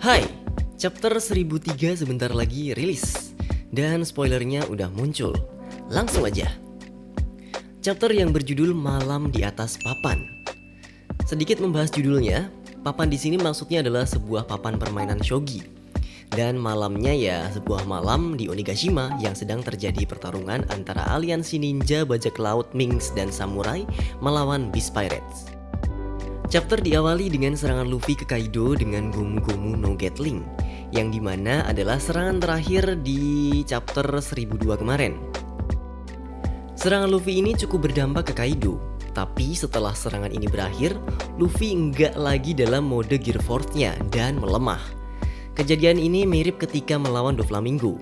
Hai, chapter 1003 sebentar lagi rilis. Dan spoilernya udah muncul. Langsung aja. Chapter yang berjudul Malam di Atas Papan. Sedikit membahas judulnya, papan di sini maksudnya adalah sebuah papan permainan shogi. Dan malamnya ya sebuah malam di Onigashima yang sedang terjadi pertarungan antara aliansi ninja bajak laut Minx dan samurai melawan Beast Pirates. Chapter diawali dengan serangan Luffy ke Kaido dengan Gomu Gomu no Gatling, yang dimana adalah serangan terakhir di chapter 1002 kemarin. Serangan Luffy ini cukup berdampak ke Kaido, tapi setelah serangan ini berakhir, Luffy nggak lagi dalam mode Gear Force-nya dan melemah. Kejadian ini mirip ketika melawan Doflamingo.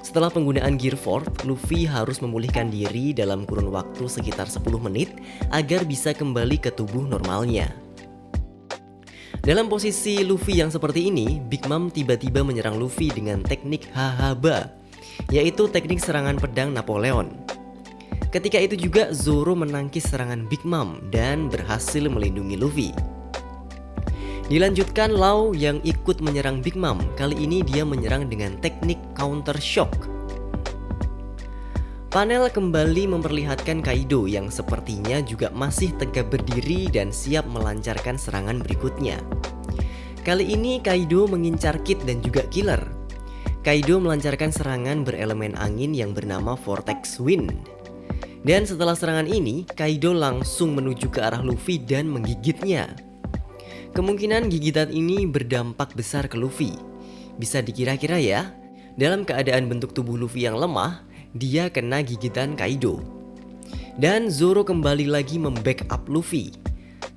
Setelah penggunaan Gear Force, Luffy harus memulihkan diri dalam kurun waktu sekitar 10 menit agar bisa kembali ke tubuh normalnya. Dalam posisi Luffy yang seperti ini, Big Mom tiba-tiba menyerang Luffy dengan teknik Hahaba, yaitu teknik serangan pedang Napoleon. Ketika itu juga Zoro menangkis serangan Big Mom dan berhasil melindungi Luffy. Dilanjutkan Law yang ikut menyerang Big Mom, kali ini dia menyerang dengan teknik counter shock. Panel kembali memperlihatkan Kaido yang sepertinya juga masih tegak berdiri dan siap melancarkan serangan berikutnya. Kali ini Kaido mengincar Kid dan juga Killer. Kaido melancarkan serangan berelemen angin yang bernama Vortex Wind. Dan setelah serangan ini, Kaido langsung menuju ke arah Luffy dan menggigitnya. Kemungkinan gigitan ini berdampak besar ke Luffy. Bisa dikira-kira ya, dalam keadaan bentuk tubuh Luffy yang lemah, dia kena gigitan Kaido. Dan Zoro kembali lagi membackup Luffy.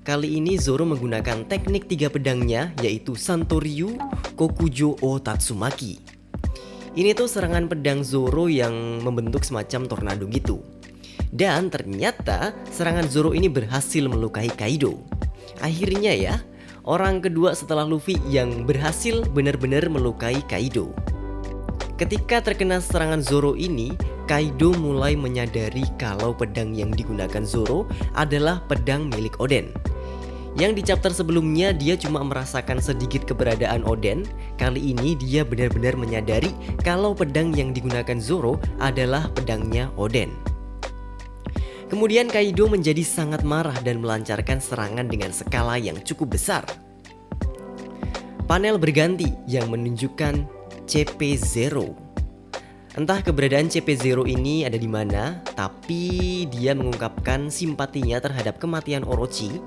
Kali ini Zoro menggunakan teknik 3 pedangnya, yaitu Santoryu Kokujo o Tatsumaki. Ini tuh serangan pedang Zoro yang membentuk semacam tornado gitu. Dan ternyata serangan Zoro ini berhasil melukai Kaido. Akhirnya ya, orang kedua setelah Luffy yang berhasil benar-benar melukai Kaido. Ketika terkena serangan Zoro ini, Kaido mulai menyadari kalau pedang yang digunakan Zoro adalah pedang milik Oden. Yang di chapter sebelumnya dia cuma merasakan sedikit keberadaan Oden, kali ini dia benar-benar menyadari kalau pedang yang digunakan Zoro adalah pedangnya Oden. Kemudian Kaido menjadi sangat marah dan melancarkan serangan dengan skala yang cukup besar. Panel berganti yang menunjukkan CP0. Entah keberadaan CP0 ini ada di mana, tapi dia mengungkapkan simpatinya terhadap kematian Orochi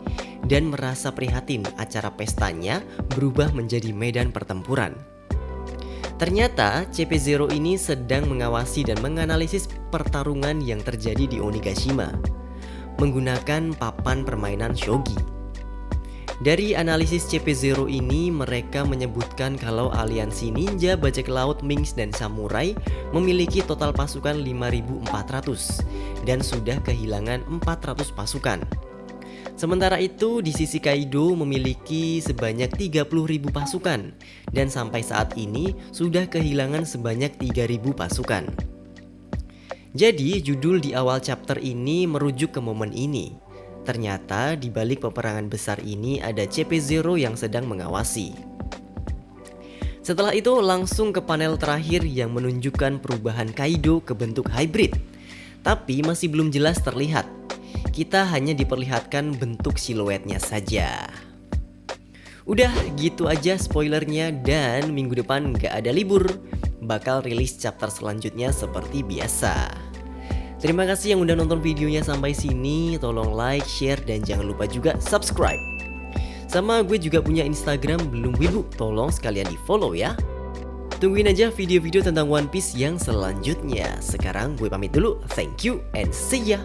dan merasa prihatin acara pestanya berubah menjadi medan pertempuran. Ternyata CP0 ini sedang mengawasi dan menganalisis pertarungan yang terjadi di Onigashima menggunakan papan permainan shogi. Dari analisis CP0 ini, mereka menyebutkan kalau aliansi ninja bajak laut Minx dan samurai memiliki total pasukan 5.400 dan sudah kehilangan 400 pasukan. Sementara itu di sisi Kaido memiliki sebanyak 30.000 pasukan dan sampai saat ini sudah kehilangan sebanyak 3.000 pasukan. Jadi judul di awal chapter ini merujuk ke momen ini. Ternyata di balik peperangan besar ini ada CP0 yang sedang mengawasi. Setelah itu langsung ke panel terakhir yang menunjukkan perubahan Kaido ke bentuk hybrid. Tapi masih belum jelas terlihat. Kita hanya diperlihatkan bentuk siluetnya saja. Udah gitu aja spoilernya, dan minggu depan gak ada libur. Bakal rilis chapter selanjutnya seperti biasa. Terima kasih yang udah nonton videonya sampai sini. Tolong like, share, dan jangan lupa juga subscribe. Sama gue juga punya Instagram belum wibu, tolong sekalian di follow ya. Tungguin aja video-video tentang One Piece yang selanjutnya. Sekarang gue pamit dulu, thank you and see ya.